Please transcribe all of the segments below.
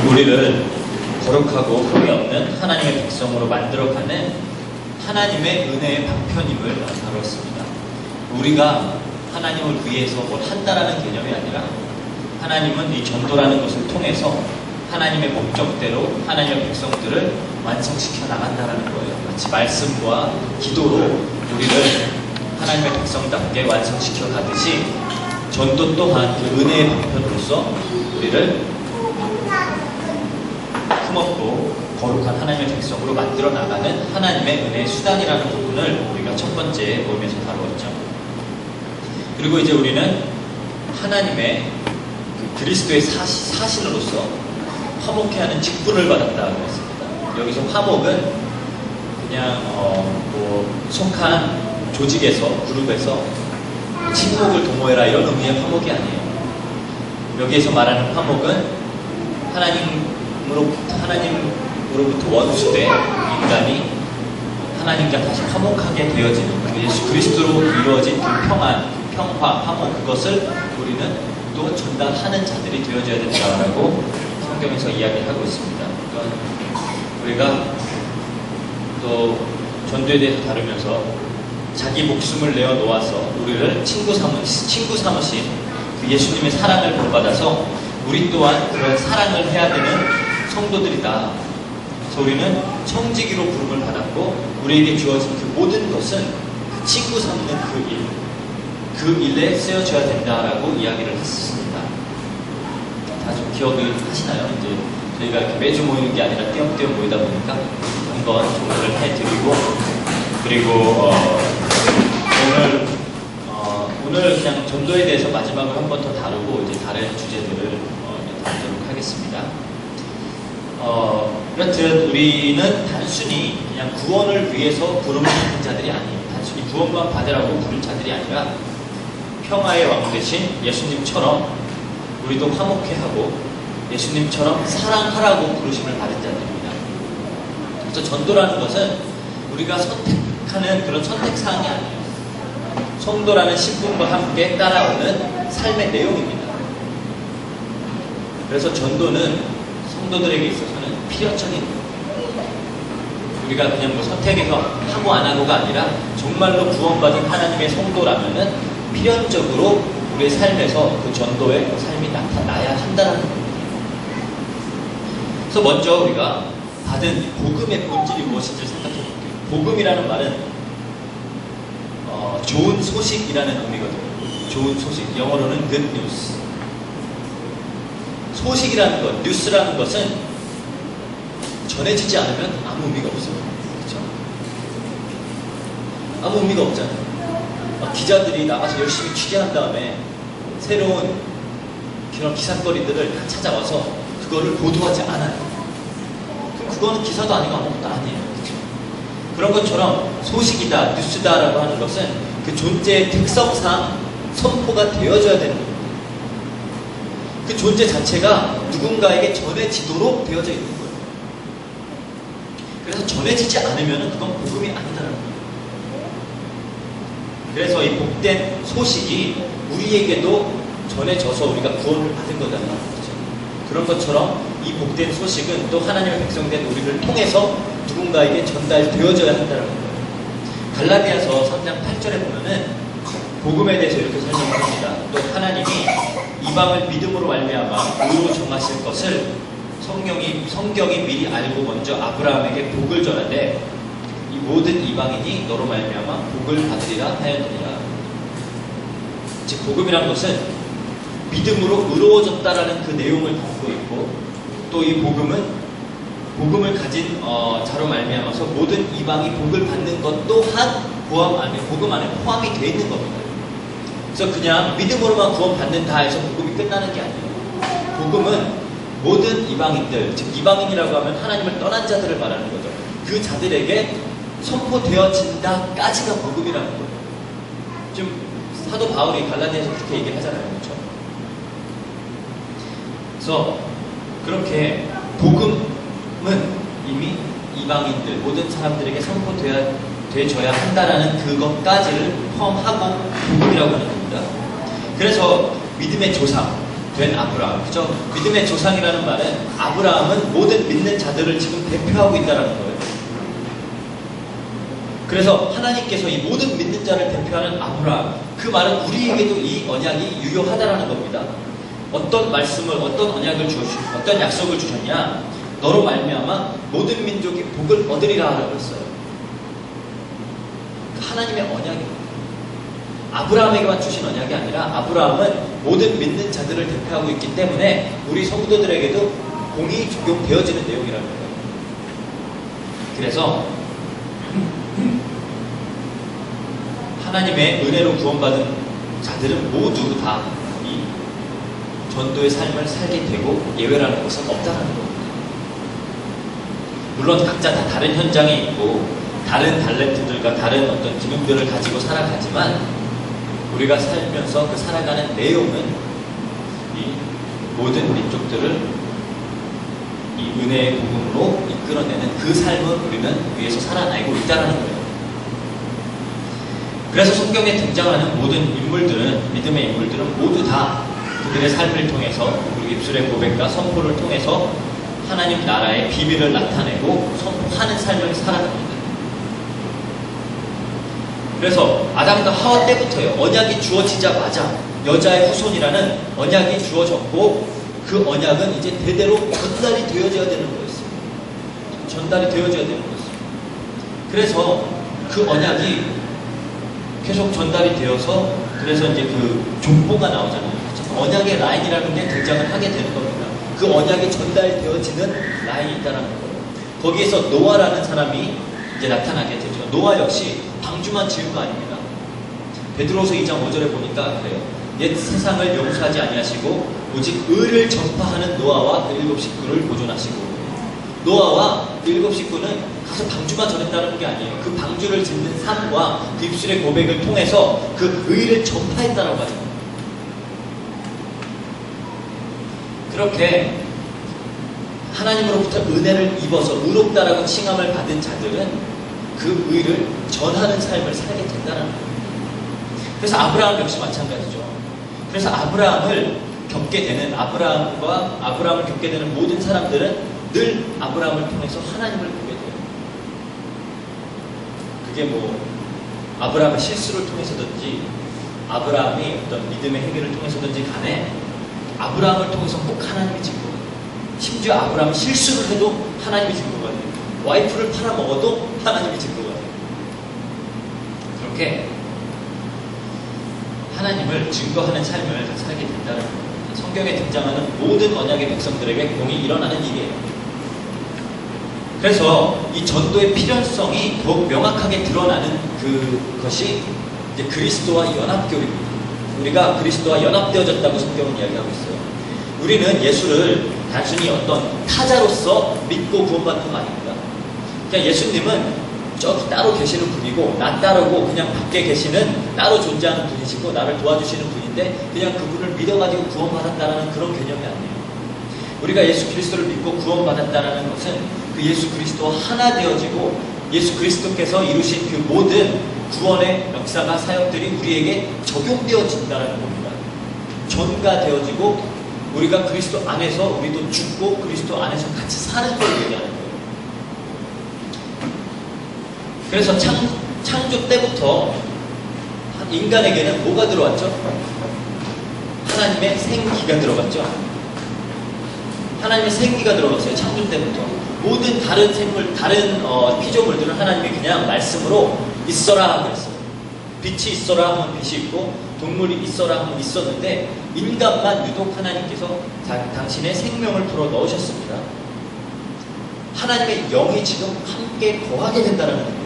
우리를 거룩하고 흠이 없는 하나님의 백성으로 만들어가는 하나님의 은혜의 방편임을 다루었습니다. 우리가 하나님을 위해서 뭘 한다라는 개념이 아니라 하나님은 이 전도라는 것을 통해서 하나님의 목적대로 하나님의 백성들을 완성시켜 나간다라는 거예요. 마치 말씀과 기도로 우리를 하나님의 백성답게 완성시켜 가듯이 전도 또한 그 은혜의 방편으로서 우리를 흠없고 거룩한 하나님의 백성으로 만들어 나가는 하나님의 은혜의 수단이라는 부분을 우리가 첫 번째 모임에서 다루었죠. 그리고 이제 우리는 하나님의 그리스도의 사신으로서 화목해 하는 직분을 받았다고 했습니다. 여기서 화목은 그냥 속한 조직에서, 그룹에서 친목을 도모해라 이런 의미의 화목이 아니에요. 여기에서 말하는 화목은 하나님으로부터 원수된 인간이 하나님과 다시 화목하게 되어지는 예수 그리스도로 이루어진 그 평안, 그 평화, 화목, 그것을 우리는 또 전달하는 자들이 되어져야 된다라고 성경에서 이야기하고 있습니다. 그러니까 우리가 또 전도에 대해서 다루면서 자기 목숨을 내어 놓아서 우리를 친구 삼으신 그 예수님의 사랑을 본받아서 우리 또한 그런 사랑을 해야 되는 성도들이다. 그래서 우리는 청지기로 부름을 받았고 우리에게 주어진 그 모든 것은 그 친구 삼는 그 일에 쓰여져야 된다라고 이야기를 했습니다. 다 좀 기억을 하시나요? 이제 저희가 이렇게 매주 모이는 게 아니라 띄엄띄엄 모이다 보니까 한번 정리를 해드리고, 그리고 오늘 그냥 전도에 대해서 마지막으로 한 번 더 다루고 이제 다른 주제들을 다루도록 하겠습니다. 그렇듯 우리는 단순히 그냥 구원을 위해서 부름을 받는 자들이 아니에요. 단순히 구원만 받으라고 부른 자들이 아니라 평화의 왕 대신 예수님처럼 우리도 화목해 하고 예수님처럼 사랑하라고 부르심을 받은 자들입니다. 그래서 전도라는 것은 우리가 선택하는 그런 선택사항이 아니에요. 성도라는 신분과 함께 따라오는 삶의 내용입니다. 그래서 전도는 성도들에게 있어서는 필연적인 거예요. 우리가 그냥 뭐 선택해서 하고 안 하고가 아니라 정말로 구원받은 하나님의 성도라면은 필연적으로 우리의 삶에서 그 전도의 삶이 나타나야 한다는 겁니다. 그래서 먼저 우리가 받은 복음의 본질이 무엇인지 생각해 볼게요. 복음이라는 말은 좋은 소식이라는 의미거든요. 좋은 소식, 영어로는 good news. 소식이라는 것, 뉴스라는 것은 전해지지 않으면 아무 의미가 없어요. 그렇죠? 아무 의미가 없잖아요. 기자들이 나가서 열심히 취재한 다음에 새로운 그런 기사거리들을 다 찾아와서 그거를 보도하지 않아요. 그럼 그거는 기사도 아니고 아무것도 아니에요. 그렇죠? 그런 것처럼 소식이다, 뉴스다라고 하는 것은 그 존재의 특성상 선포가 되어져야 되는 겁니다. 그 존재 자체가 누군가에게 전해지도록 되어져 있는 거예요. 그래서 전해지지 않으면 그건 복음이 아니다라는 거예요. 그래서 이 복된 소식이 우리에게도 전해져서 우리가 구원을 받은 거잖아요. 그렇죠? 그런 것처럼 이 복된 소식은 또 하나님의 백성된 우리를 통해서 누군가에게 전달되어져야 한다는 거예요. 갈라디아서 3장 8절에 보면은 복음에 대해서 이렇게 설명합니다. 또 하나님이 이방을 믿음으로 말미암아 의로 정하실 것을 성경이 미리 알고 먼저 아브라함에게 복을 전하되 이 모든 이방인이 너로 말미암아 복을 받으리라 하였느니라. 즉 복음이란 것은 믿음으로 의로워졌다라는 그 내용을 담고 있고, 또 이 복음을 가진 자로 말미암아서 모든 이방이 복을 받는 것 또한 복음 안에 포함이 되어 있는 겁니다. 그래서 그냥 믿음으로만 구원받는다 해서 복음이 끝나는 게 아니에요. 복음은 모든 이방인들, 즉 이방인이라고 하면 하나님을 떠난 자들을 말하는 거죠. 그 자들에게 선포되어진다까지가 복음이라는 거예요. 지금 사도 바울이 갈라디아에서 그렇게 얘기를 하잖아요. 그렇죠? 그래서 그렇게 복음은 이미 이방인들, 모든 사람들에게 선포되어져야 한다라는 그것까지를 포함하고 복음이라고 하는 겁니다. 그래서 믿음의 조상, 된 아브라함, 그죠? 믿음의 조상이라는 말은 아브라함은 모든 믿는 자들을 지금 대표하고 있다는 거예요. 그래서 하나님께서 이 모든 믿는 자를 대표하는 아브라함, 그 말은 우리에게도 이 언약이 유효하다라는 겁니다. 어떤 말씀을, 어떤 언약을 주셨냐, 어떤 약속을 주셨냐? 너로 말미암아 모든 민족이 복을 얻으리라 하라고 했어요. 하나님의 언약입니다. 아브라함에게만 주신 언약이 아니라 아브라함은 모든 믿는 자들을 대표하고 있기 때문에 우리 성도들에게도 공이 적용되어지는 내용이라는 거예요. 그래서 하나님의 은혜로 구원받은 자들은 모두 다 이 전도의 삶을 살게 되고 예외라는 것은 없다는 겁니다. 물론 각자 다 다른 현장에 있고 다른 달란트들과 다른 어떤 기능들을 가지고 살아가지만 우리가 살면서 그 살아가는 내용은 이 모든 민족들을 이 은혜의 복음으로 이끌어내는 그 삶을 우리는 위해서 살아내고 있다는 거예요. 그래서 성경에 등장하는 모든 인물들은, 믿음의 인물들은 모두 다 그들의 삶을 통해서, 그리고 입술의 고백과 선포를 통해서 하나님 나라의 비밀을 나타내고 선포하는 삶을 살아갑니다. 그래서 아담과 하와 때부터요, 언약이 주어지자마자 여자의 후손이라는 언약이 주어졌고, 그 언약은 이제 대대로 전달이 되어져야 되는 거였어요. 전달이 되어져야 되는 거였어요. 그래서 그 언약이 계속 전달이 되어서, 그래서 이제 그 족보가 나오잖아요. 언약의 라인이라는 게 등장을 하게 되는 겁니다. 그 언약이 전달되어지는 라인이 있다는 거예요. 거기에서 노아라는 사람이 이제 나타나게 되죠. 노아 역시 방주만 지은 거 아닙니다. 베드로서 2장 5절에 보니까 그래요. 옛 세상을 용서하지 아니하시고 오직 의를 전파하는 노아와 그 7 식구를 보존하시고, 노아와 그 7 식구는 가서 방주만 전했다는 게 아니에요. 그 방주를 짓는 삶과 그 입술의 고백을 통해서 그 의를 전파했다라고 하죠. 그렇게 하나님으로부터 은혜를 입어서 의롭다라고 칭함을 받은 자들은 그 의를 전하는 삶을 살게 된다는 거예요. 그래서 아브라함 역시 마찬가지죠. 그래서 아브라함을 겪게 되는, 아브라함을 겪게 되는 모든 사람들은 늘 아브라함을 통해서 하나님을 보게 돼요. 그게 뭐 아브라함의 실수를 통해서든지 아브라함이 어떤 믿음의 행위를 통해서든지 간에 아브라함을 통해서 꼭 하나님이 증거가 돼요. 심지어 아브라함이 실수를 해도 하나님이 증거가 돼요. 와이프를 팔아먹어도 하나님이 증거가 돼요. 그렇게 하나님을 증거하는 삶을 살게 된다는 겁니다. 성경에 등장하는 모든 언약의 백성들에게 공이 일어나는 일이에요. 그래서 이 전도의 필연성이 더욱 명확하게 드러나는 그것이 이제 그리스도와 연합교입니다. 우리가 그리스도와 연합되어졌다고 성경은 이야기하고 있어요. 우리는 예수를 단순히 어떤 타자로서 믿고 구원받는 거 아닙니다. 그냥 예수님은 저기 따로 계시는 분이고, 나 따르고 그냥 밖에 계시는 따로 존재하는 분이시고 나를 도와주시는 분인데 그냥 그분을 믿어가지고 구원받았다는 그런 개념이 아니에요. 우리가 예수 그리스도를 믿고 구원받았다는 것은 그 예수 그리스도와 하나 되어지고 예수 그리스도께서 이루신 그 모든 구원의 역사가, 사역들이 우리에게 적용되어진다는 겁니다. 전가되어지고 우리가 그리스도 안에서 우리도 죽고 그리스도 안에서 같이 사는 걸 얘기하는 거예요. 그래서 창조 때부터 인간에게는 뭐가 들어왔죠? 하나님의 생기가 들어갔죠. 하나님의 생기가 들어갔어요. 창조 때부터. 모든 다른 생물, 다른 피조물들은 하나님이 그냥 말씀으로 있어라 그랬어요. 빛이 있어라 하면 빛이 있고 동물이 있어라 하면 있었는데, 인간만 유독 하나님께서 당신의 생명을 불어 넣으셨습니다. 하나님의 영이 지금 함께 거하게 된다는 거예요.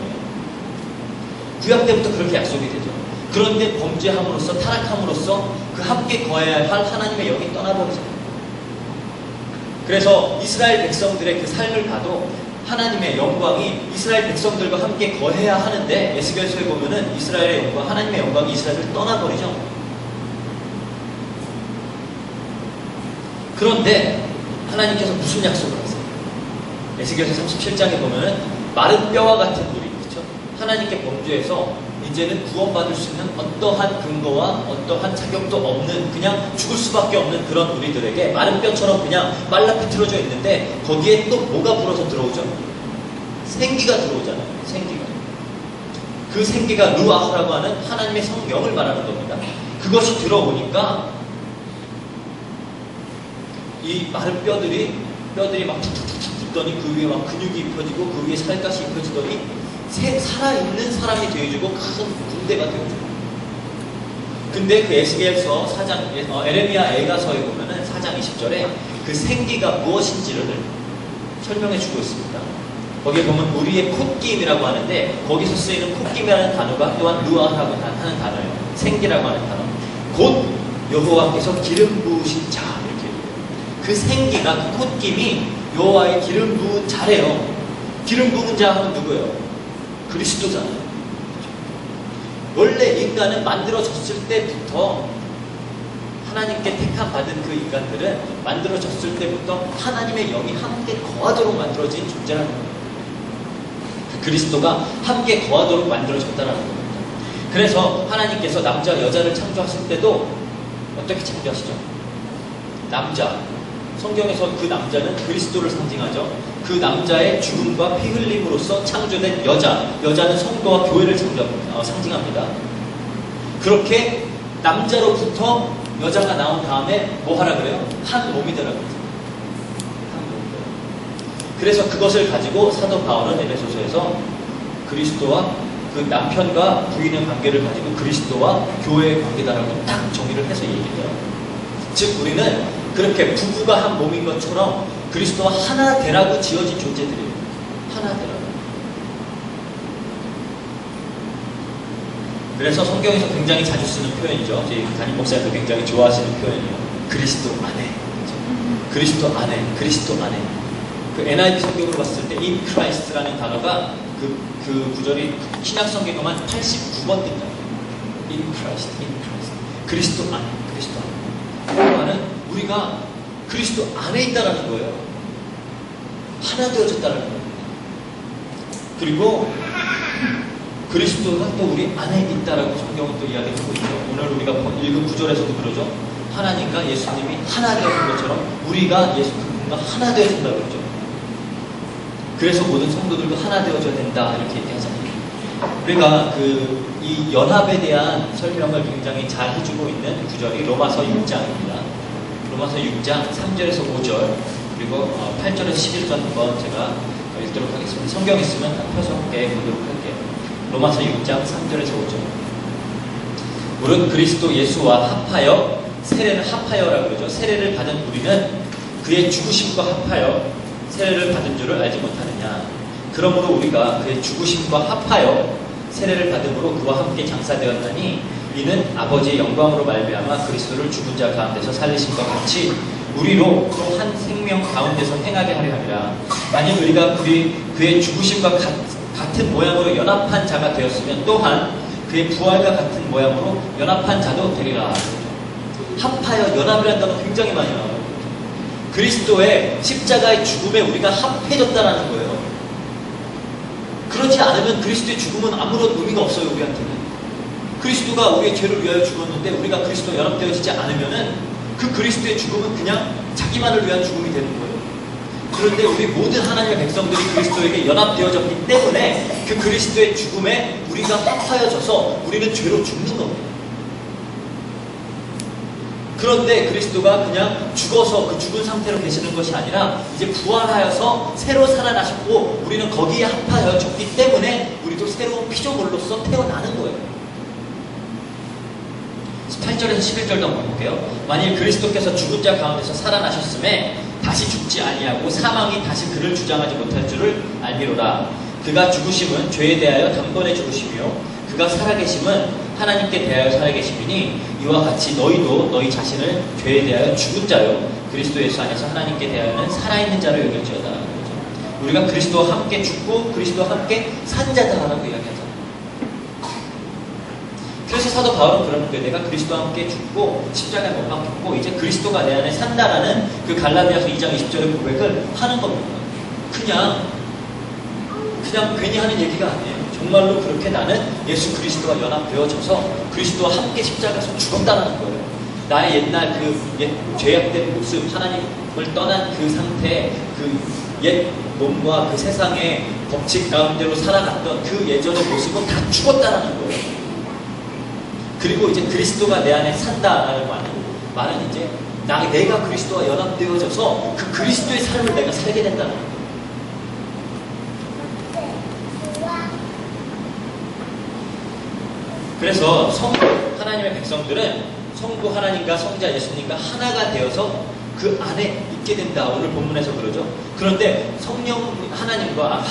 구약 때부터 그렇게 약속이 되죠. 그런데 범죄함으로써, 타락함으로써 그 함께 거해야 할 하나님의 영이 떠나버리잖아요. 그래서 이스라엘 백성들의 그 삶을 봐도 하나님의 영광이 이스라엘 백성들과 함께 거해야 하는데, 에스겔서에 보면은 이스라엘의 영광, 하나님의 영광이 이스라엘을 떠나버리죠. 그런데 하나님께서 무슨 약속을 하세요? 에스겔서 37장에 보면은 마른 뼈와 같은 물이, 그렇죠? 하나님께 범죄해서 이 이제는 구원받을 수 있는 어떠한 근거와 어떠한 자격도 없는 그냥 죽을 수밖에 없는 그런 우리들에게 마른 뼈처럼 그냥 말라 비틀어져 있는데 거기에 또 뭐가 불어서 들어오죠? 생기가 들어오잖아요. 생기가. 그 생기가 루아흐라고 하는 하나님의 성령을 말하는 겁니다. 그것이 들어오니까 이 마른 뼈들이 막 툭툭툭 붙더니 그 위에 막 근육이 입혀지고 그 위에 살갗이 입혀지더니 살아있는 사람이 되어주고 큰 군대가 되어주고. 근데 그 에스겔서 4장, 에레미야 애가서에 보면은 4장 20절에 그 생기가 무엇인지를 설명해 주고 있습니다. 거기에 보면 우리의 콧김이라고 하는데 거기서 쓰이는 콧김이라는 단어가 또한 루아라고 하는 단어예요. 생기라고 하는 단어. 곧 여호와께서 기름 부으신 자 이렇게. 그 생기가 그 콧김이 여호와의 기름 부은 자래요. 기름 부은 자는 누구예요? 그리스도잖아요. 원래 인간은 만들어졌을 때부터 하나님께 택함 받은 그 인간들은 만들어졌을 때부터 하나님의 영이 함께 거하도록 만들어진 존재라는 겁니다. 그 그리스도가 함께 거하도록 만들어졌다는 겁니다. 그래서 하나님께서 남자 여자를 창조하실 때도 어떻게 창조하시죠? 남자. 성경에서 그 남자는 그리스도를 상징하죠. 그 남자의 죽음과 피 흘림으로써 창조된 여자는 성도와 교회를 상징합니다. 그렇게 남자로부터 여자가 나온 다음에 뭐 하라 그래요? 한 몸이 되라고 그러죠. 한 몸이 되라. 그래서 그것을 가지고 사도 바울은 에베소서에서 그리스도와 그 남편과 부인의 관계를 가지고 그리스도와 교회의 관계다라고 딱 정의를 해서 얘기해요. 즉 우리는 그렇게 부부가 한 몸인 것처럼 그리스도와 하나 되라고 지어진 존재들이에요. 하나 되라고. 그래서 성경에서 굉장히 자주 쓰는 표현이죠. 저희 담임 목사님도 굉장히 좋아하시는 표현이에요. 그리스도 안에. 그렇죠? 그리스도 안에. 그리스도 안에. 그 NIV 성경으로 봤을 때 in Christ라는 단어가 그 구절이 신약 성경에만 89번 뜬다. in Christ. 그리스도 안에. 그리스도 안에. 그 말은 우리가 그리스도 안에 있다라는 거예요. 하나 되어졌다라는 거예요. 그리고 그리스도가 또 우리 안에 있다라고 성경은 또 이야기하고 있죠. 오늘 우리가 읽은 구절에서도 그러죠. 하나님과 예수님이 하나 되어진 것처럼 우리가 예수 그분과 하나 되어진다고 그러죠. 그래서 모든 성도들도 하나 되어져야 된다 이렇게 얘기하잖아요. 우리가 이 연합에 대한 설명을 굉장히 잘 해주고 있는 구절이 로마서 6장입니다. 로마서 6장 3절에서 5절 그리고 8절에서 11절 한번 제가 읽도록 하겠습니다. 성경 있으면 펴서 함께 보도록 할게요. 로마서 6장 3절에서 5절. 우리는 그리스도 예수와 합하여 세례를 합하여라고 그러죠. 세례를 받은 우리는 그의 죽으심과 합하여 세례를 받은 줄을 알지 못하느냐. 그러므로 우리가 그의 죽으심과 합하여 세례를 받음으로 그와 함께 장사되었나니 이는 아버지의 영광으로 말미암아 그리스도를 죽은 자 가운데서 살리심과 같이 우리로 또 한 생명 가운데서 행하게 하려 함이라. 만약 우리가 그의 죽으심과 같은 모양으로 연합한 자가 되었으면 또한 그의 부활과 같은 모양으로 연합한 자도 되리라. 합하여 연합이라는 단어 굉장히 많이 나와요. 그리스도의 십자가의 죽음에 우리가 합해졌다는 거예요. 그렇지 않으면 그리스도의 죽음은 아무런 의미가 없어요. 우리한테는. 그리스도가 우리의 죄를 위하여 죽었는데 우리가 그리스도와 연합되어지지 않으면은 그 그리스도의 죽음은 그냥 자기만을 위한 죽음이 되는 거예요. 그런데 우리 모든 하나님의 백성들이 그리스도에게 연합되어졌기 때문에 그 그리스도의 죽음에 우리가 합하여져서 우리는 죄로 죽는 겁니다. 그런데 그리스도가 그냥 죽어서 그 죽은 상태로 계시는 것이 아니라 이제 부활하여서 새로 살아나셨고 우리는 거기에 합하여졌기 때문에 우리도 새로운 피조물로서 태어나는 거예요. 8절에서 11절도 한번 볼게요. 만일 그리스도께서 죽은 자 가운데서 살아나셨음에 다시 죽지 아니하고 사망이 다시 그를 주장하지 못할 줄을 알미로라. 그가 죽으심은 죄에 대하여 단번에 죽으시며 그가 살아계심은 하나님께 대하여 살아계심이니 이와 같이 너희도 너희 자신을 죄에 대하여 죽은 자요 그리스도 예수 안에서 하나님께 대하여는 살아있는 자를 여길지어다. 우리가 그리스도와 함께 죽고 그리스도와 함께 산 자다라고 이야기하잖아요. 그래서 사도 바울은 그러는 거예요. 내가 그리스도와 함께 죽고 십자가에 못 박혔고 이제 그리스도가 내 안에 산다라는 그 갈라디아서 2장 20절의 고백을 하는 겁니다. 그냥 괜히 하는 얘기가 아니에요. 그렇죠? 정말로 그렇게 나는 예수 그리스도와 연합되어져서 그리스도와 함께 십자가에서 죽었다는 거예요. 나의 옛날 그 죄악된 모습, 하나님을 떠난 그 상태, 그 옛 몸과 그 세상의 법칙 가운데로 살아갔던 그 예전의 모습은 다 죽었다는 거예요. 그리고 이제 그리스도가 내 안에 산다라는 말은 이제 내가 그리스도와 연합되어져서 그 그리스도의 삶을 내가 살게 된다는 거예요. 그래서 하나님의 백성들은 성부 하나님과 성자 예수님과 하나가 되어서 그 안에 있게 된다. 오늘 본문에서 그러죠. 그런데 성령 하나님과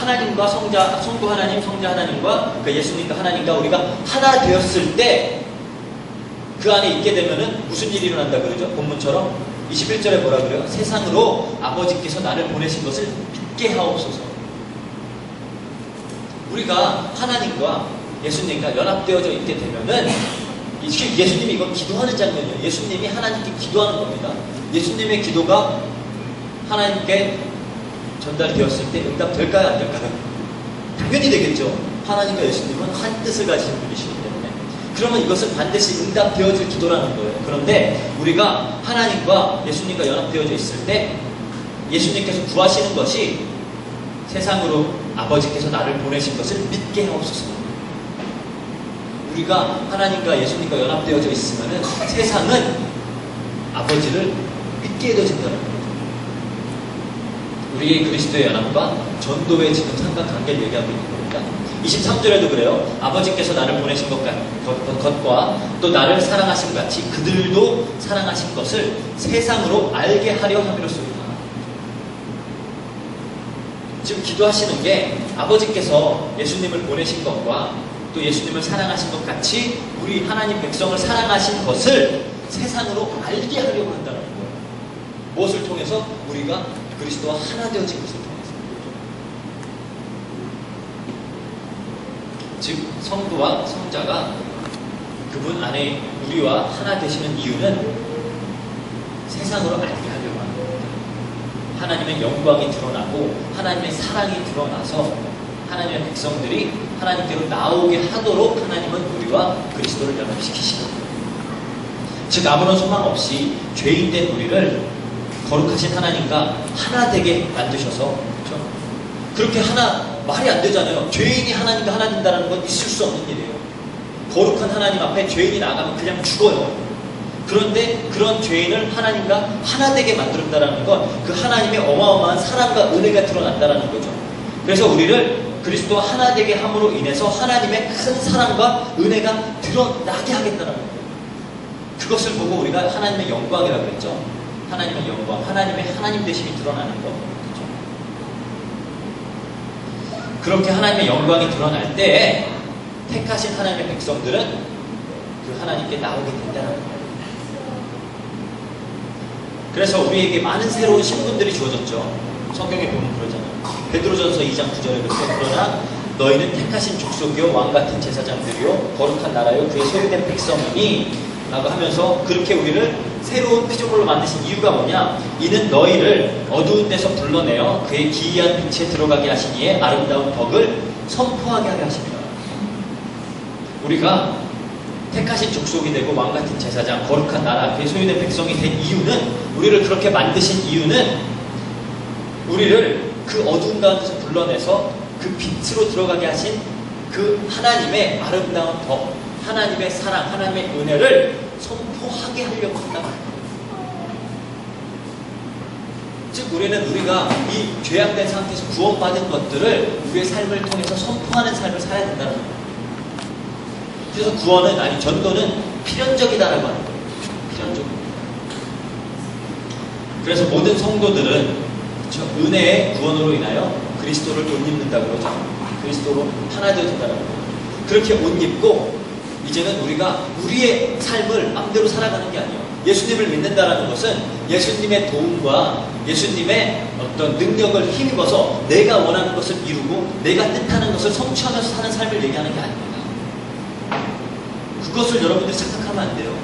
성부 하나님, 성자 하나님과 그 예수님과 하나님과 우리가 하나 되었을 때 그 안에 있게 되면은 무슨 일이 일어난다 그러죠? 본문처럼 21절에 뭐라 그래요? 세상으로 아버지께서 나를 보내신 것을 믿게 하옵소서. 우리가 하나님과 예수님과 연합되어져 있게 되면은 예수님이 이건 기도하는 장면이에요. 예수님이 하나님께 기도하는 겁니다. 예수님의 기도가 하나님께 전달되었을 때 응답될까요? 안 될까요? 당연히 되겠죠. 하나님과 예수님은 한 뜻을 가지신 분이시기 때문에. 그러면 이것은 반드시 응답되어질 기도라는 거예요. 그런데 우리가 하나님과 예수님과 연합되어져 있을 때 예수님께서 구하시는 것이 세상으로 아버지께서 나를 보내신 것을 믿게 하옵소서. 우리가 하나님과 예수님과 연합되어져 있으면 세상은 아버지를 믿게 되어진다는 거예요. 우리의 그리스도의 연합과 전도의 지금 삼각관계를 얘기하고 있는 겁니다. 23절에도 그래요. 아버지께서 나를 보내신 것과 또 나를 사랑하신 같이 그들도 사랑하신 것을 세상으로 알게 하려 함이로소이다. 지금 기도하시는 게 아버지께서 예수님을 보내신 것과 또 예수님을 사랑하신 것 같이 우리 하나님 백성을 사랑하신 것을 세상으로 알게 하려고 한다는 거예요. 무엇을 통해서? 우리가 그리스도와 하나 되어진 것을 통해서. 즉 성부와 성자가 그분 안에 우리와 하나 되시는 이유는 세상으로 알게 하려고 하는 겁니다. 하나님의 영광이 드러나고 하나님의 사랑이 드러나서 하나님의 백성들이 하나님께로 나오게 하도록 하나님은 우리와 그리스도를 연합시키시는 거예요. 즉 아무런 소망 없이 죄인된 우리를 거룩하신 하나님과 하나 되게 만드셔서, 그렇죠? 그렇게 말이 안 되잖아요. 죄인이 하나님과 하나 된다는 건 있을 수 없는 일이에요. 거룩한 하나님 앞에 죄인이 나가면 그냥 죽어요. 그런데 그런 죄인을 하나님과 하나 되게 만들었다는 건 그 하나님의 어마어마한 사랑과 은혜가 드러난다는 거죠. 그래서 우리를 그리스도와 하나 되게 함으로 인해서 하나님의 큰 사랑과 은혜가 드러나게 하겠다는 거예요. 그것을 보고 우리가 하나님의 영광이라고 했죠. 하나님의 영광, 하나님의 하나님 되심이 드러나는 거. 그렇죠? 그렇게 하나님의 영광이 드러날 때 택하신 하나님의 백성들은 그 하나님께 나오게 된다는 거예요. 그래서 우리에게 많은 새로운 신분들이 주어졌죠. 성경에 보면 그러잖아요. 베드로전서 2장 9절에 그렇게 그러나 너희는 택하신 족속이요 왕같은 제사장들이요 거룩한 나라요 그의 소유된 백성이니 라고 하면서 그렇게 우리를 새로운 피조물로 만드신 이유가 뭐냐? 이는 너희를 어두운 데서 불러내어 그의 기이한 빛에 들어가게 하시기에 아름다운 덕을 선포하게 하게 하십니다. 우리가 택하신 족속이 되고 왕같은 제사장, 거룩한 나라, 그의 소유된 백성이 된 이유는, 우리를 그렇게 만드신 이유는 우리를 그 어두운 가운데서 불러내서 그 빛으로 들어가게 하신 그 하나님의 아름다운 덕, 하나님의 사랑, 하나님의 은혜를 선포하게 하려고 한다 말이에요. 즉 우리는 우리가 이 죄악된 상태에서 구원받은 것들을 우리의 삶을 통해서 선포하는 삶을 살아야 된다는 거예요. 그래서 구원은, 전도는 필연적이다라고 하는 거예요. 필연적. 그래서 모든 성도들은 은혜의 구원으로 인하여 그리스도를 옷 입는다고 그러죠. 그리스도로 하나 되어진다는 거예요. 그렇게 옷 입고 이제는 우리가 우리의 삶을 마음대로 살아가는 게 아니에요. 예수님을 믿는다는 것은 예수님의 도움과 예수님의 어떤 능력을 힘입어서 내가 원하는 것을 이루고 내가 뜻하는 것을 성취하면서 사는 삶을 얘기하는 게 아닙니다. 그것을 여러분들이 착각하면 안 돼요.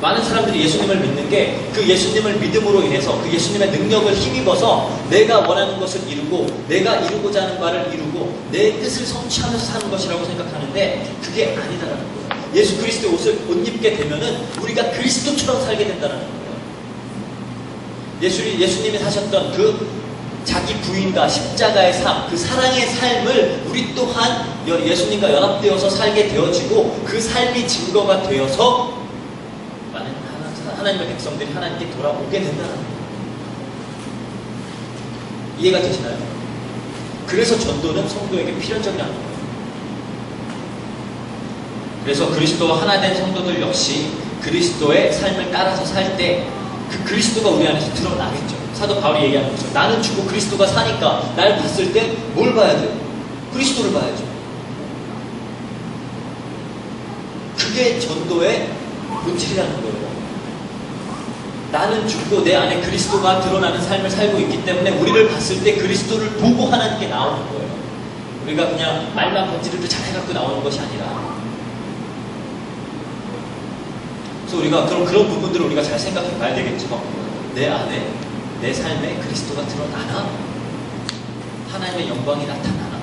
많은 사람들이 예수님을 믿는 게 그 예수님을 믿음으로 인해서 그 예수님의 능력을 힘입어서 내가 원하는 것을 이루고 내가 이루고자 하는 바를 이루고 내 뜻을 성취하면서 사는 것이라고 생각하는데 그게 아니다라는 거예요. 예수 그리스도의 옷 입게 되면은 우리가 그리스도처럼 살게 된다는 거예요. 예수님이 사셨던 그 자기 부인과 십자가의 삶, 그 사랑의 삶을 우리 또한 예수님과 연합되어서 살게 되어지고 그 삶이 증거가 되어서 많은 하나님의 백성들이 하나님께 돌아오게 된다는 거예요. 이해가 되시나요? 그래서 전도는 성도에게 필연적이라는 거예요. 그래서 그리스도와 하나 된 성도들 역시 그리스도의 삶을 따라서 살 때 그 그리스도가 우리 안에서 드러나겠죠. 사도 바울이 얘기하는 거죠. 나는 죽고 그리스도가 사니까 날 봤을 때 뭘 봐야 돼요? 그리스도를 봐야죠. 그게 전도의 본질이라는 거예요. 나는 죽고 내 안에 그리스도가 드러나는 삶을 살고 있기 때문에 우리를 봤을 때 그리스도를 보고 하나님께 나오는 거예요. 우리가 그냥 말만 번지르르 잘해갖고 나오는 것이 아니라. 그래서 우리가 그런 부분들을 우리가 잘 생각해 봐야 되겠죠. 내 안에 내 삶에 그리스도가 드러나나? 하나님의 영광이 나타나나?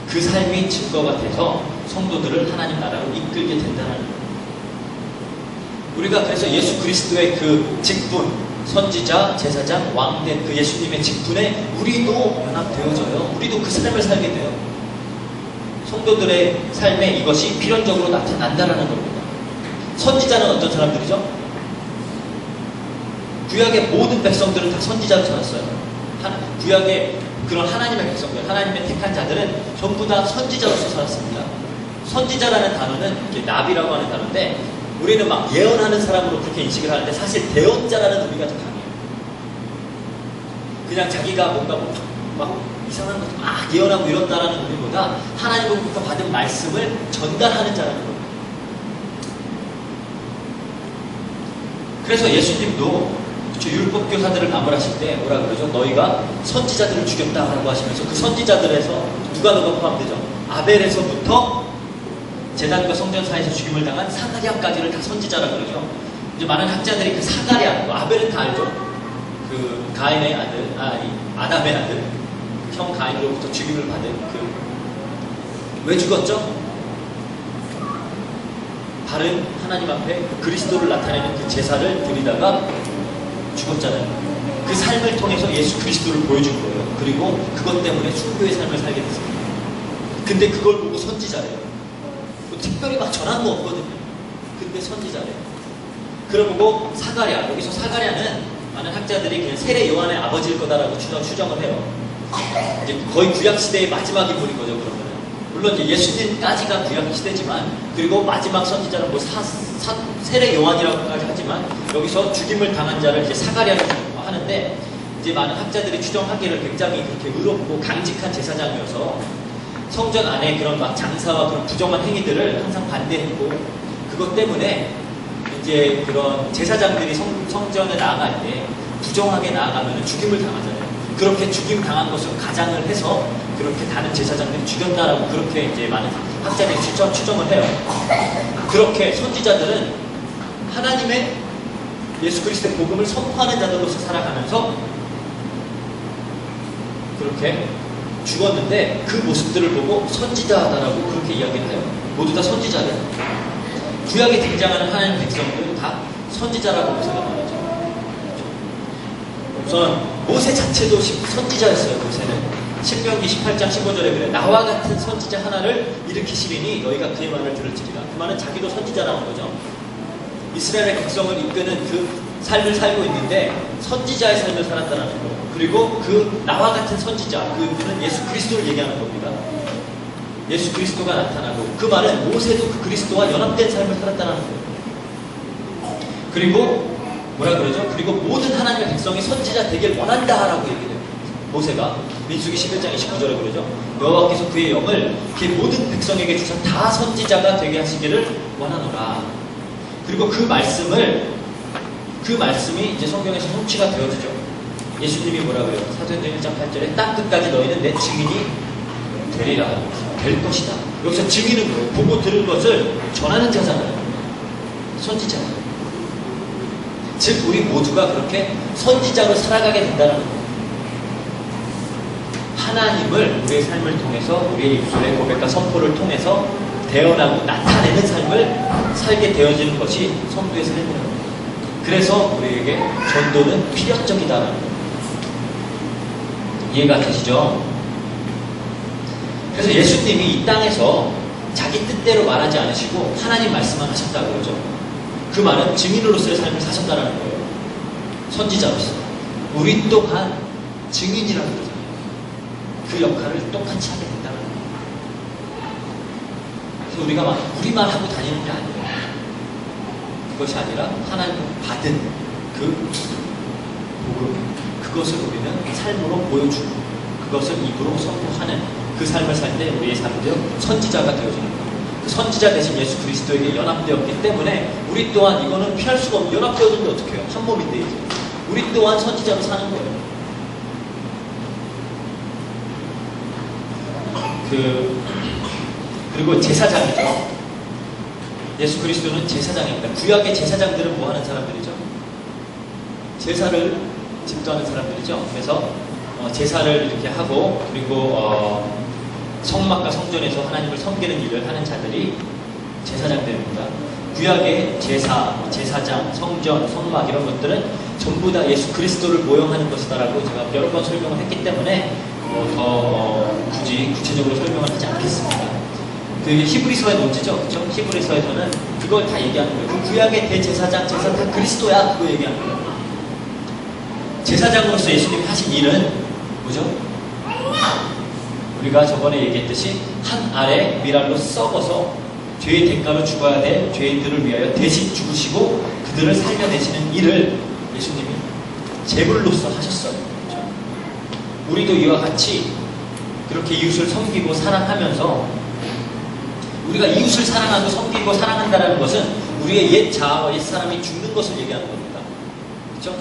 그 삶이 증거가 돼서 성도들을 하나님 나라로 이끌게 된다는 거예요. 우리가 그래서 예수 그리스도의 그 직분, 선지자, 제사장, 왕된 그 예수님의 직분에 우리도 연합되어져요. 우리도 그 삶을 살게 돼요. 성도들의 삶에 이것이 필연적으로 나타난다는 겁니다. 선지자는 어떤 사람들이죠? 구약의 모든 백성들은 다 선지자로 살았어요. 구약의 그런 하나님의 백성들, 하나님의 택한 자들은 전부 다 선지자로서 살았습니다. 선지자라는 단어는 이렇게 나비라고 하는 단어인데 우리는 막 예언하는 사람으로 그렇게 인식을 하는데 사실 대언자라는 의미가 더 강해요. 그냥 자기가 뭔가 막 이상한 것도 막 예언하고 이런다라는 의미보다 하나님으로부터 받은 말씀을 전달하는 자라는 겁니다. 그래서 예수님도 율법 교사들을 나무라실 때 뭐라 그러죠? 너희가 선지자들을 죽였다라고 하시면서 그 선지자들에서 누가 포함되죠? 아벨에서부터 제단과 성전 사이에서 죽임을 당한 사가랴까지를 다 선지자라고 그러죠. 이제 많은 학자들이 그 사가랴, 아벨은 다 알죠? 그 가인의 아들, 아담의 아들, 형 가인으로부터 죽임을 받은 왜 죽었죠? 바른 하나님 앞에 그리스도를 나타내는 그 제사를 드리다가 죽었잖아요. 그 삶을 통해서 예수 그리스도를 보여준 거예요. 그리고 그것 때문에 순교의 삶을 살게 됐습니다. 근데 그걸 보고 선지자래요. 뭐 특별히 막 전한 거 없거든요. 근데 선지자래요. 그러고 사가랴, 여기서 사가랴는 많은 학자들이 그냥 세례 요한의 아버지일 거다라고 추정을 해요. 이제 거의 구약 시대의 마지막 인물인 거죠. 그러면 물론 이제 예수님까지가 구약 시대지만 그리고 마지막 선지자는 세례 요한이라고까지 하지만 여기서 죽임을 당한 자를 이제 사가랴라고 하는데 이제 많은 학자들이 추정하기를 굉장히 그렇게 의롭고 강직한 제사장이어서 성전 안에 그런 막 장사와 그런 부정한 행위들을 항상 반대했고 그것 때문에 이제 그런 제사장들이 성전에 나아갈 때 부정하게 나아가면 죽임을 당하잖아요. 그렇게 죽임 당한 것을 가장을 해서 그렇게 다른 제사장들이 죽였다라고 그렇게 이제 많은 학자들이 추정을 해요. 그렇게 선지자들은 하나님의 예수 그리스도의 복음을 선포하는 자들로서 살아가면서 그렇게 죽었는데 그 모습들을 보고 선지자다라고 그렇게 이야기를 해요. 모두 다 선지자래요. 구약에 등장하는 하나님 백성들은 다 선지자라고 생각합니다. 우선 모세 자체도 선지자였어요. 모세는 신명기 18장 15절에 그래 나와 같은 선지자 하나를 일으키시리니 너희가 그의 말을 들을지리라. 그 말은 자기도 선지자라는 거죠. 이스라엘의 백성을 이끄는 그 삶을 살고 있는데 선지자의 삶을 살았다는 거예요. 그리고 그 나와 같은 선지자 그는 예수 그리스도를 얘기하는 겁니다. 예수 그리스도가 나타나고 그 말은 모세도 그 그리스도와 연합된 삶을 살았다는 거예요. 그리고 뭐라 그러죠? 그리고 모든 하나님의 백성이 선지자 되길 원한다라고 얘기해요. 모세가 민수기 11장 29절에 그러죠. 여호와께서 그의 영을 그의 모든 백성에게 주셔 다 선지자가 되게 하시기를 원하노라. 그리고 그 말씀이 이제 성경에서 성취가 되어지죠. 예수님이 뭐라 그래요? 사도행전 1장 8절에 땅 끝까지 너희는 내 증인이 되리라. 될 것이다. 여기서 증인은 뭐예요? 보고 들은 것을 전하는 자잖아요. 선지자. 즉 우리 모두가 그렇게 선지자로 살아가게 된다는 거예요. 하나님을 우리의 삶을 통해서 우리의 입술의 고백과 선포를 통해서 대언하고 나타내는 삶을 살게 되어지는 것이 성도의 삶이에요. 그래서 우리에게 전도는 필연적이다라는 거예요. 이해가 되시죠? 그래서 예수님이 이 땅에서 자기 뜻대로 말하지 않으시고 하나님 말씀만 하셨다고 그러죠. 그 말은 증인으로서의 삶을 사셨다는 거예요. 선지자로서. 우리 또한 증인이라고 그러잖아요. 그 역할을 똑같이 하게 된다는 거예요. 그래서 우리가 막 우리만 하고 다니는 게 아니에요. 그것이 아니라 하나님 받은 그 복음, 그것을 우리는 삶으로 보여주고 그것을 입으로 선포하는 그 삶을 살 때 우리의 삶도 선지자가 되어지는 거예요. 그 선지자 대신 예수 그리스도에게 연합되었기 때문에 우리 또한 이거는 피할 수가 없는, 연합되어지는데 어떻게 해요? 한 몸인데 이제 우리 또한 선지자로 사는 거예요. 그리고 제사장이죠. 예수 그리스도는 제사장입니다. 구약의 제사장들은 뭐 하는 사람들이죠? 제사를 집도하는 사람들이죠. 그래서 제사를 이렇게 하고 그리고 성막과 성전에서 하나님을 섬기는 일을 하는 자들이 제사장들입니다. 구약의 제사, 제사장, 성전, 성막 이런 것들은 전부 다 예수 그리스도를 모형하는 것이다라고 제가 여러 번 설명을 했기 때문에 굳이 구체적으로 설명을 하지 않겠습니다. 그 히브리서의 논지죠. 그렇죠? 히브리서에서는 그걸 다 얘기하는 거예요. 그 구약의 대제사장, 제사 다 그리스도야. 그거 얘기하는 거예요. 제사장으로서 예수님이 하신 일은 뭐죠? 우리가 저번에 얘기했듯이 한 알의 미랄로 썩어서 죄의 대가로 죽어야 될 죄인들을 위하여 대신 죽으시고 그들을 살려내시는 일을 예수님이 제물로서 하셨어요. 그렇죠? 우리도 이와 같이 그렇게 이웃을 섬기고 사랑하면서 우리가 이웃을 사랑하고 섬기고 사랑한다는 것은 우리의 옛 자아와 옛 사람이 죽는 것을 얘기하는 겁니다. 그렇죠?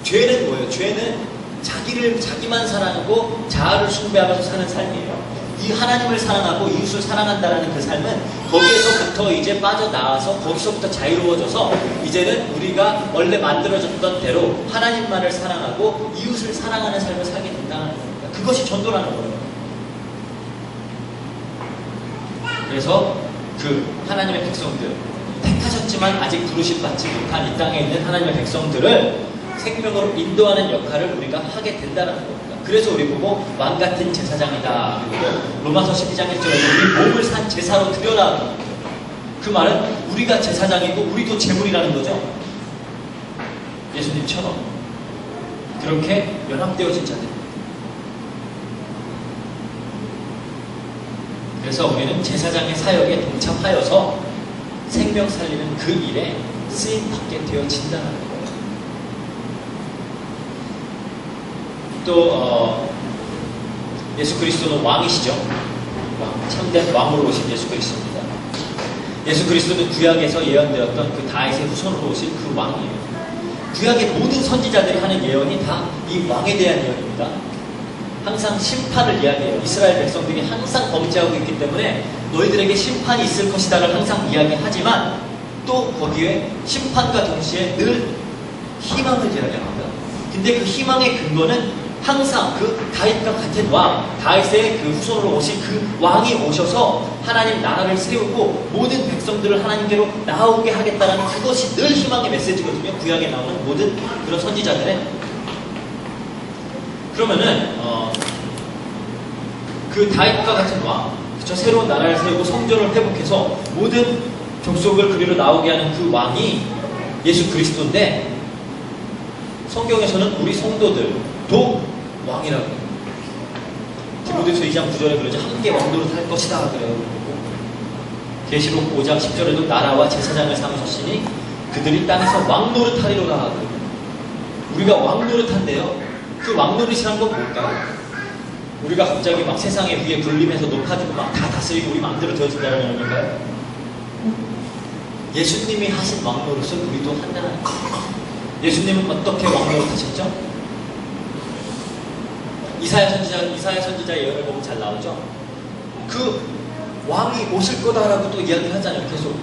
죄는 뭐예요? 죄는 자기만 사랑하고 자아를 숭배하면서 사는 삶이에요. 이 하나님을 사랑하고 이웃을 사랑한다는 그 삶은 거기에서부터 이제 빠져나와서 거기서부터 자유로워져서 이제는 우리가 원래 만들어졌던 대로 하나님만을 사랑하고 이웃을 사랑하는 삶을 살게 된다는 겁니다. 그것이 전도라는 거예요. 그래서 그 하나님의 백성들, 택하셨지만 아직 부르심 받지 못한 이 땅에 있는 하나님의 백성들을 생명으로 인도하는 역할을 우리가 하게 된다는 겁니다. 그래서 우리 보고 왕 같은 제사장이다. 그리고 로마서 12장 1절에 우리 몸을 산 제사로 드려라. 그 말은 우리가 제사장이고 우리도 제물이라는 거죠. 예수님처럼 그렇게 연합되어진 자들. 그래서 우리는 제사장의 사역에 동참하여서 생명 살리는 그 일에 쓰임 받게 되어진다는 거예요. 또 예수 그리스도는 왕이시죠. 참된 왕으로 오신 예수 그리스도입니다. 예수 그리스도는 구약에서 예언되었던 그 다윗의 후손으로 오신 그 왕이에요. 구약의 모든 선지자들이 하는 예언이 다 이 왕에 대한 예언입니다. 항상 심판을 이야기해요. 이스라엘 백성들이 항상 범죄하고 있기 때문에 너희들에게 심판이 있을 것이다를 항상 이야기하지만 또 거기에 심판과 동시에 늘 희망을 이야기합니다. 근데 그 희망의 근거는 항상 그 다윗과 같은 왕, 다윗의 그 후손으로 오신 그 왕이 오셔서 하나님 나라를 세우고 모든 백성들을 하나님께로 나오게 하겠다는 그것이 늘 희망의 메시지거든요. 구약에 나오는 모든 그런 선지자들의. 그러면은 그 다윗과 같은 왕, 그쵸? 새로운 나라를 세우고 성전을 회복해서 모든 족속을 그리로 나오게 하는 그 왕이 예수 그리스도인데 성경에서는 우리 성도들도 왕이라고 해요. 디모데서 2장 9절에 그러죠. 함께 왕노릇 할 것이다 그래요. 계시록 5장 10절에도 나라와 제사장을 삼으셨으니 그들이 땅에서 왕노릇 하리로다. 우리가 왕노릇 한대요. 그 왕노릇이란 건 뭘까요? 우리가 갑자기 막 세상의 위에 군림해서 높아지고 막 다 다스리고 우리 마음대로 되어진다는 의미인가요? 예수님이 하신 왕노릇을 우리도 한다는 거예요. 예수님은 어떻게 왕노릇 하셨죠? 이사야 선지자 예언을 보면 잘 나오죠. 그 왕이 오실 거다라고 또 이야기를 하잖아요. 계속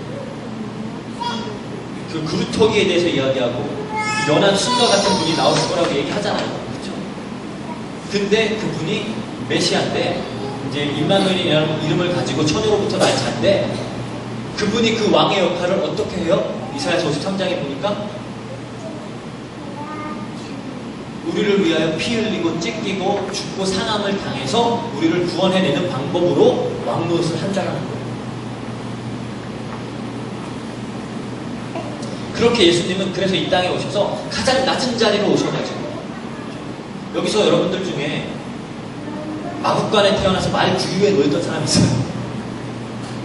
그 그루터기에 대해서 이야기하고 연한 순과 같은 분이 나오실 거라고 얘기하잖아요. 그렇죠? 근데 그분이 메시아인데 이제 임마누엘이라는 이름을 가지고 천으로부터 날 자인데 그분이 그 왕의 역할을 어떻게 해요? 이사야서 53장에 보니까 우리를 위하여 피 흘리고 찢기고 죽고 상함을 당해서 우리를 구원해내는 방법으로 왕노릇을 한다는 거예요. 그렇게 예수님은 그래서 이 땅에 오셔서 가장 낮은 자리로 오셔가지고 여기서 여러분들 중에 마국간에 태어나서 말 구유에 놓였던 사람이 있어요.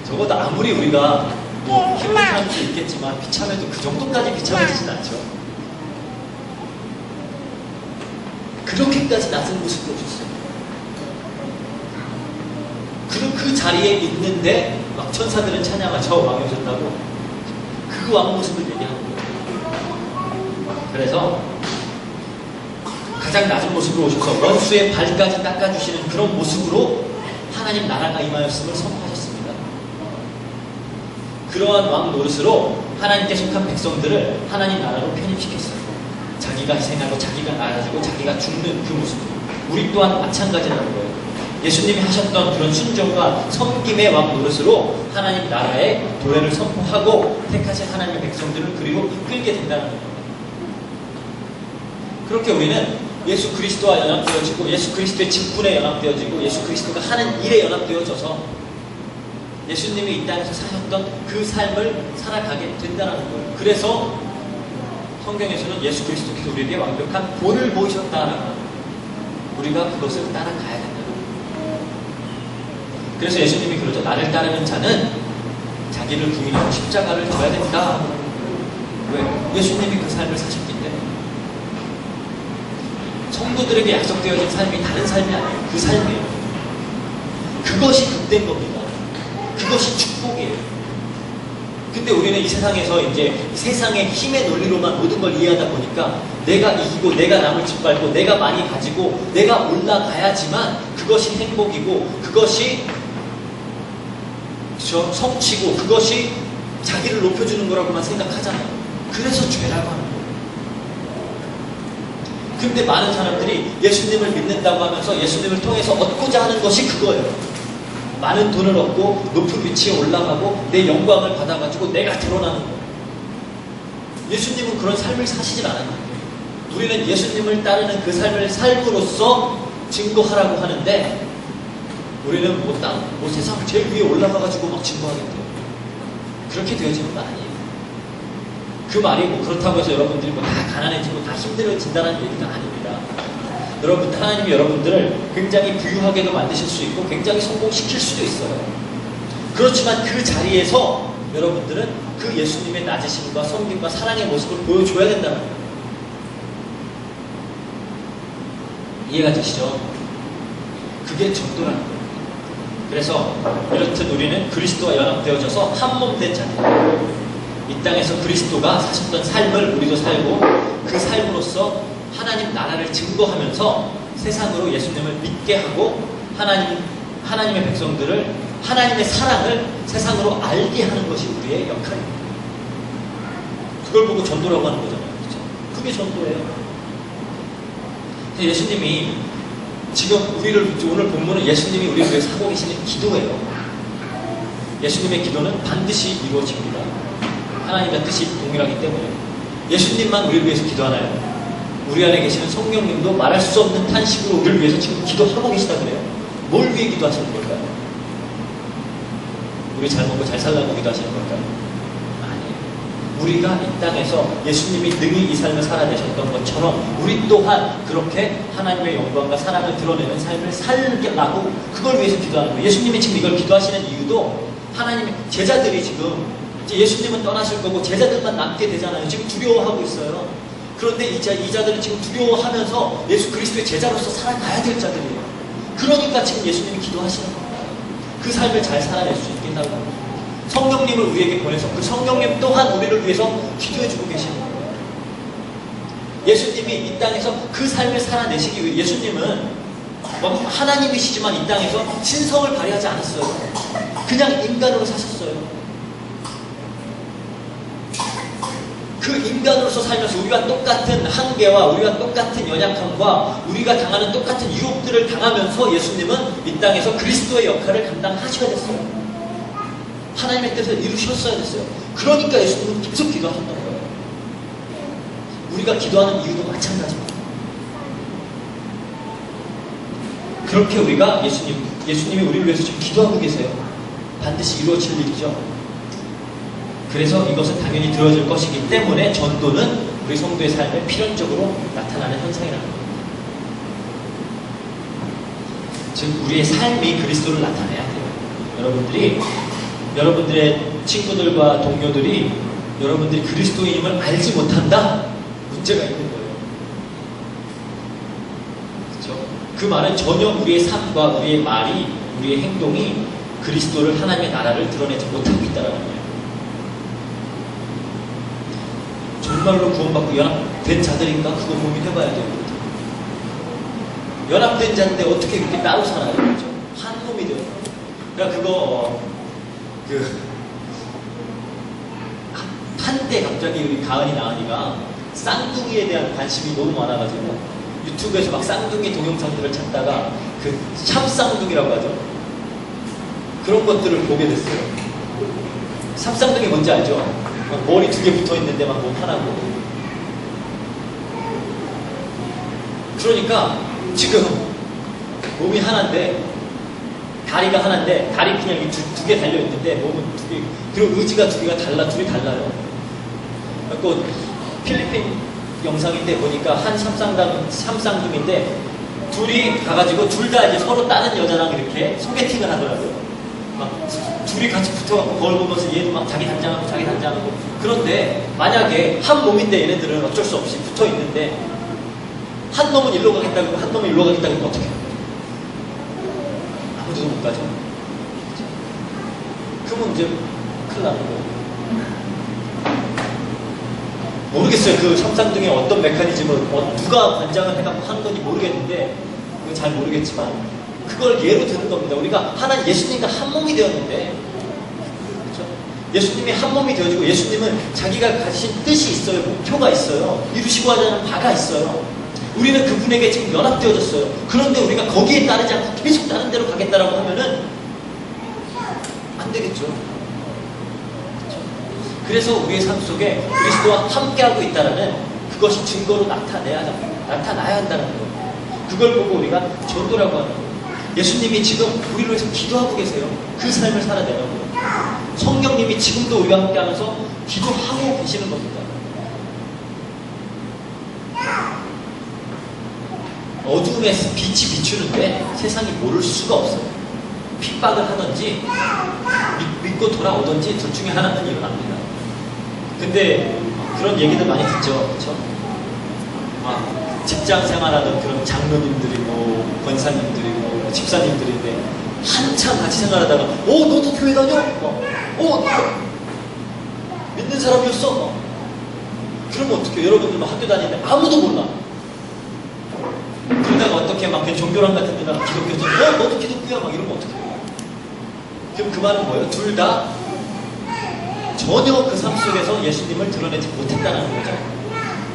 적어도 아무리 우리가 뭐 힘든 사람도 있겠지만 비참해도 그 정도까지 비참해지진 않죠. 그렇게까지 낮은 모습을 오셨어요. 그리고 그 자리에 있는데 막 천사들은 찬양하죠. 왕이 오셨다고. 그 왕 모습을 얘기하는 거예요. 그래서 가장 낮은 모습으로 오셔서 원수의 발까지 닦아주시는 그런 모습으로 하나님 나라가 임하였음을 선포하셨습니다. 그러한 왕 노릇으로 하나님께 속한 백성들을 하나님 나라로 편입시켰어요. 자기가 희생하고 자기가 나아지고 자기가 죽는 그 모습. 우리 또한 마찬가지라는 거예요. 예수님이 하셨던 그런 순종과 섬김의 왕 노릇으로 하나님 나라의 도래를 선포하고 택하신 하나님의 백성들을 그리고 끌게 된다는 거예요. 그렇게 우리는 예수 그리스도와 연합되어지고 예수 그리스도의 직분에 연합되어지고 예수 그리스도가 하는 일에 연합되어져서 예수님이 이 땅에서 사셨던 그 삶을 살아가게 된다는 거예요. 그래서 성경에서는 예수 그리스도께서 우리에게 완벽한 본을 보이셨다는 거예요. 우리가 그것을 따라가야 된다는 거예요. 그래서 예수님이 그러죠. 나를 따르는 자는 자기를 부인하고 십자가를 져야 된다. 왜? 예수님이 그 삶을 사셨기 때문에. 성도들에게 약속되어진 삶이 다른 삶이 아니에요. 그 삶이에요. 그것이 복된 겁니다. 그것이 축복이에요. 근데 우리는 이 세상에서 이제 세상의 힘의 논리로만 모든 걸 이해하다 보니까 내가 이기고 내가 남을 짓밟고 내가 많이 가지고 내가 올라가야지만 그것이 행복이고 그것이 성취고 그것이 자기를 높여주는 거라고만 생각하잖아요. 그래서 죄라고 하는 거예요. 근데 많은 사람들이 예수님을 믿는다고 하면서 예수님을 통해서 얻고자 하는 것이 그거예요. 많은 돈을 얻고 높은 위치에 올라가고 내 영광을 받아가지고 내가 드러나는 거예요. 예수님은 그런 삶을 사시질 않아요. 우리는 예수님을 따르는 그 삶을 삶으로써 증거하라고 하는데 우리는 뭐 세상 제일 위에 올라가가지고 막 증거하겠대요. 그렇게 되어지는 거 아니에요. 그 말이 뭐 그렇다고 해서 여러분들이 뭐 다 가난해지고 다 힘들어진다는 얘기가 아닙니다. 여러분, 하나님이 여러분들을 굉장히 부유하게도 만드실 수 있고 굉장히 성공시킬 수도 있어요. 그렇지만 그 자리에서 여러분들은 그 예수님의 낮으심과 섬김과 사랑의 모습을 보여줘야 된다는 거예요. 이해가 되시죠? 그게 전도라는 거예요. 그래서 이렇듯 우리는 그리스도와 연합되어져서 한 몸 된 자들. 이 땅에서 그리스도가 사셨던 삶을 우리도 살고 그 삶으로써 하나님 나라를 증거하면서 세상으로 예수님을 믿게 하고 하나님의 백성들을 하나님의 사랑을 세상으로 알게 하는 것이 우리의 역할입니다. 그걸 보고 전도라고 하는 거잖아요. 그렇죠? 그게 전도예요. 예수님이 지금 오늘 본문은 예수님이 우리를 위해서 하고 계시는 기도예요. 예수님의 기도는 반드시 이루어집니다. 하나님과 뜻이 동일하기 때문에. 예수님만 우리를 위해서 기도하나요? 우리 안에 계시는 성령님도 말할 수 없는 탄식으로 우리를 위해서 지금 기도하고 계시다 그래요. 뭘 위해 기도하시는 걸까요? 우리 잘 먹고 잘 살라고 기도하시는 걸까요? 아니에요. 우리가 이 땅에서 예수님이 능히 이 삶을 살아내셨던 것처럼 우리 또한 그렇게 하나님의 영광과 사랑을 드러내는 삶을 살려고 그걸 위해서 기도하는 거예요. 예수님이 지금 이걸 기도하시는 이유도 하나님의 제자들이 지금 이제 예수님은 떠나실 거고 제자들만 남게 되잖아요. 지금 두려워하고 있어요. 그런데 이 자들은 지금 두려워하면서 예수 그리스도의 제자로서 살아가야 될 자들이에요. 그러니까 지금 예수님이 기도하시는 겁니다. 그 삶을 잘 살아낼 수 있게 해달라고. 성령님을 우리에게 보내서 그 성령님 또한 우리를 위해서 기도해주고 계시는 거예요. 예수님이 이 땅에서 그 삶을 살아내시기 위해 예수님은 하나님이시지만 이 땅에서 신성을 발휘하지 않았어요. 그냥 인간으로 사셨어요. 그 인간으로서 살면서 우리와 똑같은 한계와 우리와 똑같은 연약함과 우리가 당하는 똑같은 유혹들을 당하면서 예수님은 이 땅에서 그리스도의 역할을 감당하셔야 됐어요. 하나님의 뜻을 이루셨어야 됐어요. 그러니까 예수님은 계속 기도하셨던 거예요. 우리가 기도하는 이유도 마찬가지입니다. 그렇게 우리가 예수님이 우리를 위해서 지금 기도하고 계세요. 반드시 이루어질 일이죠. 그래서 이것은 당연히 들어질 것이기 때문에 전도는 우리 성도의 삶에 필연적으로 나타나는 현상이라는 겁니다. 즉 우리의 삶이 그리스도를 나타내야 돼요. 여러분들의 친구들과 동료들이 여러분들이 그리스도인임을 알지 못한다? 문제가 있는 거예요. 그렇죠? 그 말은 전혀 우리의 삶과 우리의 말이, 우리의 행동이 그리스도를, 하나님의 나라를 드러내지 못하고 있다는 거예요. 정말로 구원받고 연합된 자들인가? 그거 고민해봐야 돼요. 연합된 자인데 어떻게 이렇게 따로 살아요? 그렇죠? 한 몸이 돼요. 그러니까 그거 한때 갑자기 우리 가은이 나은이가 쌍둥이에 대한 관심이 너무 많아가지고 유튜브에서 막 쌍둥이 동영상들을 찾다가 그 샵쌍둥이라고 하죠. 그런 것들을 보게 됐어요. 삽쌍둥이 뭔지 알죠? 막 머리 2개 붙어있는데 막 몸 하나고. 그러니까 지금 몸이 하나인데 다리가 하나인데 다리 그냥 두 개 달려있는데 몸은 2개, 그리고 의지가 2개가 둘이 달라요. 그 필리핀 영상인데 보니까 한 쌈쌍둥인데 둘이 가가지고 둘 다 이제 서로 다른 여자랑 이렇게 소개팅을 하더라고요. 막 둘이 같이 붙어갖고 거울 보면서 얘도 막 자기 단장하고 그런데 만약에 한 몸인데 얘네들은 어쩔 수 없이 붙어 있는데 한 놈은 일로 가겠다고 한 놈은 일로 가겠다고 하면 어떻게 해요? 아무도 못 가죠. 그러면 이제 큰일 나는 거예요. 모르겠어요. 그 sam쌍둥이의 어떤 메커니즘을 누가 관장을 해갖고 하는 건지 모르겠는데 그건 잘 모르겠지만 그걸 예로 드는 겁니다. 우리가 하나님 예수님과 한 몸이 되었는데 그렇죠? 예수님이 한 몸이 되어지고 예수님은 자기가 가지신 뜻이 있어요. 목표가 있어요. 이루시고 하자는 바가 있어요. 우리는 그분에게 지금 연합되어졌어요. 그런데 우리가 거기에 따르지 않고 계속 다른 데로 가겠다라고 하면은 안 되겠죠. 그렇죠? 그래서 우리의 삶 속에 그리스도와 함께하고 있다라는 그것이 증거로 나타나야 한다는 거예요. 그걸 보고 우리가 전도라고 하는 거예요. 예수님이 지금 우리를 위해서 기도하고 계세요. 그 삶을 살아내라고요. 성령님이 지금도 우리와 함께하면서 기도하고 계시는 겁니다. 어둠에 빛이 비추는데 세상이 모를 수가 없어요. 핍박을 하든지 믿고 돌아오든지 둘 중에 하나는 일어납니다. 근데 그런 얘기들 많이 듣죠. 그렇죠? 직장 생활하던 그런 장로님들이고 권사님들이고 집사님들인데 한참 같이 생활하다가 너도 교회 다녀? 너 믿는 사람이었어? 그러면 어떡해요? 여러분들만 학교 다니는데 아무도 몰라. 그러다가 어떻게 막 종교랑 같은 데다가 기독교에서 너도 기독교야 막 이러면 어떡해요? 그럼 그 말은 뭐예요? 둘 다 전혀 그 삶 속에서 예수님을 드러내지 못했다는 거죠.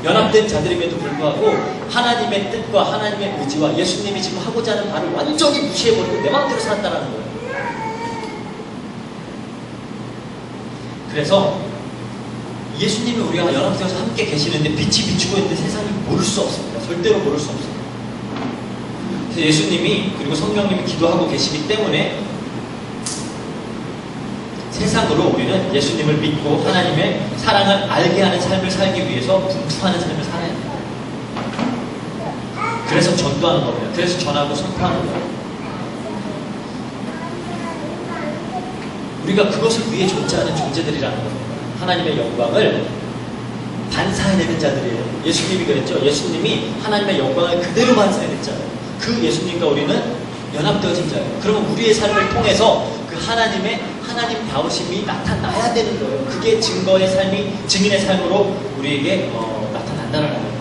연합된 자들임에도 불구하고 하나님의 뜻과 하나님의 의지와 예수님이 지금 하고자 하는 바를 완전히 무시해버리고 내 마음대로 살았다는 거예요. 그래서 예수님이 우리가 연합되어서 함께 계시는데 빛이 비추고 있는데 세상이 모를 수 없습니다. 절대로 모를 수 없습니다. 그래서 예수님이 그리고 성령님이 기도하고 계시기 때문에 세상으로 우리는 예수님을 믿고 하나님의 사랑을 알게 하는 삶을 살기 위해서 분투하는 삶을 살아야 됩니다. 그래서 전도하는 겁니다. 그래서 전하고 선포하는 거예요. 우리가 그것을 위해 존재하는 존재들이라는 겁니다. 하나님의 영광을 반사해내는 자들이에요. 예수님이 그랬죠. 예수님이 하나님의 영광을 그대로 반사해냈잖아요. 그 예수님과 우리는 연합되어진 자예요. 그러면 우리의 삶을 통해서 그 하나님 다우심이 나타나야 되는 거예요. 그게 증거의 삶이, 증인의 삶으로 우리에게 나타난다는 거예요.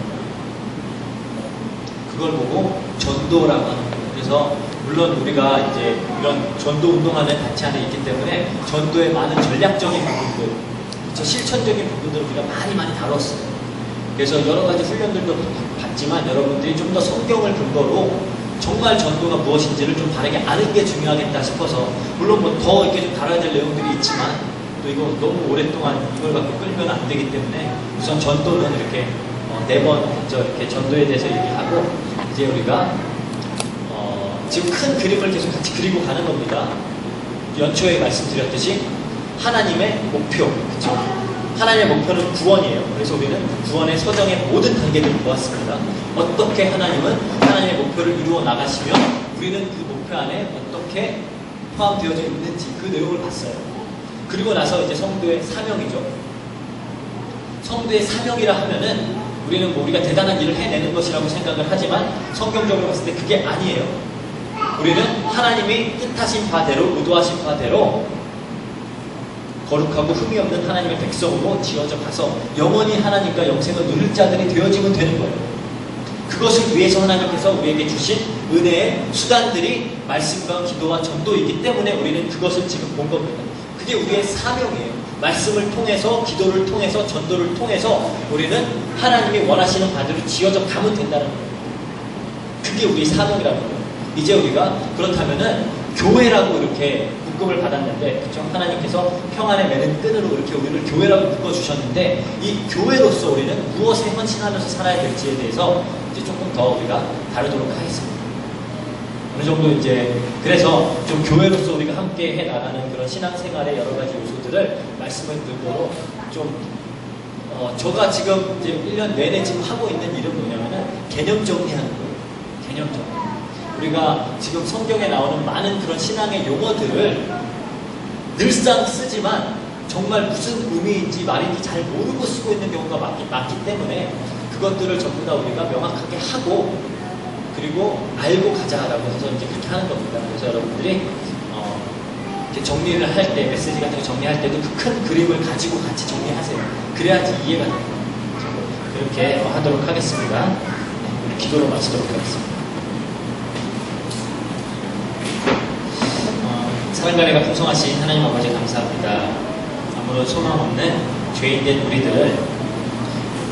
그걸 보고 전도라고 하는 거예요. 그래서 물론 우리가 이제 이런 전도 운동하는 단체 안에 있기 때문에 전도의 많은 전략적인 부분들, 실천적인 부분들을 우리가 많이 다뤘어요. 그래서 여러 가지 훈련들도 받지만 여러분들이 좀 더 성경을 근거로 정말 전도가 무엇인지를 좀 바르게 아는 게 중요하겠다 싶어서, 물론 뭐 더 이렇게 좀 다뤄야 될 내용들이 있지만 또 이거 너무 오랫동안 이걸 갖고 끌면 안 되기 때문에 우선 전도는 이렇게 4번 먼저 이렇게 전도에 대해서 얘기하고, 이제 우리가 지금 큰 그림을 계속 같이 그리고 가는 겁니다. 연초에 말씀드렸듯이 하나님의 목표, 그렇죠? 하나님의 목표는 구원이에요. 그래서 우리는 구원의 서정의 모든 단계들을 보았습니다. 어떻게 하나님은 하나님의 목표를 이루어 나가시면 우리는 그 목표 안에 어떻게 포함되어져 있는지 그 내용을 봤어요. 그리고 나서 이제 성도의 사명이죠. 성도의 사명이라 하면은 우리는 뭐 우리가 대단한 일을 해내는 것이라고 생각을 하지만 성경적으로 봤을 때 그게 아니에요. 우리는 하나님이 뜻하신 바대로, 의도하신 바대로 거룩하고 흠이 없는 하나님의 백성으로 지어져 가서 영원히 하나님과 영생을 누릴 자들이 되어지면 되는 거예요. 그것을 위해서 하나님께서 우리에게 주신 은혜의 수단들이 말씀과 기도와 전도이기 때문에 우리는 그것을 지금 본 겁니다. 그게 우리의 사명이에요. 말씀을 통해서, 기도를 통해서, 전도를 통해서 우리는 하나님이 원하시는 바대로 지어져 가면 된다는 거예요. 그게 우리의 사명이라는 거예요. 이제 우리가 그렇다면은 교회라고 이렇게 묶음을 받았는데, 그렇죠? 하나님께서 평안의 매는 끈으로 이렇게 우리를 교회라고 묶어주셨는데, 이 교회로서 우리는 무엇에 헌신하면서 살아야 될지에 대해서 이제 조금 더 우리가 다루도록 하겠습니다. 어느 정도 이제, 그래서 좀 교회로서 우리가 함께 해 나가는 그런 신앙생활의 여러 가지 요소들을 말씀을 들고 좀, 제가 지금 이제 1년 내내 지금 하고 있는 일은 뭐냐면은 개념 정리하는 거예요. 개념 정리. 우리가 지금 성경에 나오는 많은 그런 신앙의 용어들을 늘상 쓰지만 정말 무슨 의미인지 말인지 잘 모르고 쓰고 있는 경우가 많기 때문에 그것들을 전부 다 우리가 명확하게 하고 그리고 알고 가자라고 해서 이제 그렇게 하는 겁니다. 그래서 여러분들이 이렇게 정리를 할 때, 메시지 같은 거 정리할 때도 그 큰 그림을 가지고 같이 정리하세요. 그래야지 이해가 됩니다. 그렇게 하도록 하겠습니다. 우리 기도로 마치도록 하겠습니다. 사랑과 풍성하신 하나님 아버지 감사합니다. 아무런 소망 없는 죄인된 우리들을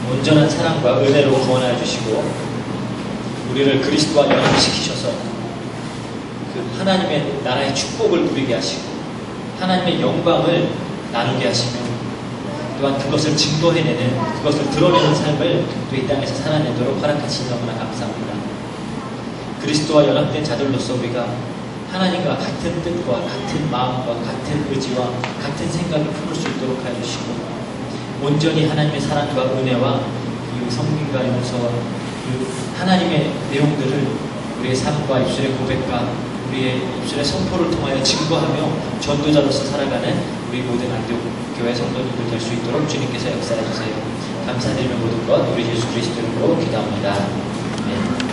온전한 사랑과 은혜로 구원하여 주시고 우리를 그리스도와 연합시키셔서 그 하나님의 나라의 축복을 누리게 하시고 하나님의 영광을 나누게 하시며 또한 그것을 증거해내는, 그것을 드러내는 삶을 또 이 땅에서 살아내도록 허락하시니 너무나 감사합니다. 그리스도와 연합된 자들로서 우리가 하나님과 같은 뜻과 같은 마음과 같은 의지와 같은 생각을 품을 수 있도록 하여 주시고 온전히 하나님의 사랑과 은혜와 이 성경과 용서와 그 하나님의 내용들을 우리의 삶과 입술의 고백과 우리의 입술의 선포를 통하여 증거하며 전도자로서 살아가는 우리 모든 안디옥교회 성도님들 될 수 있도록 주님께서 역사해 주세요. 감사드리며 모든 것 우리 예수 그리스도 이름으로 기도합니다. 아멘.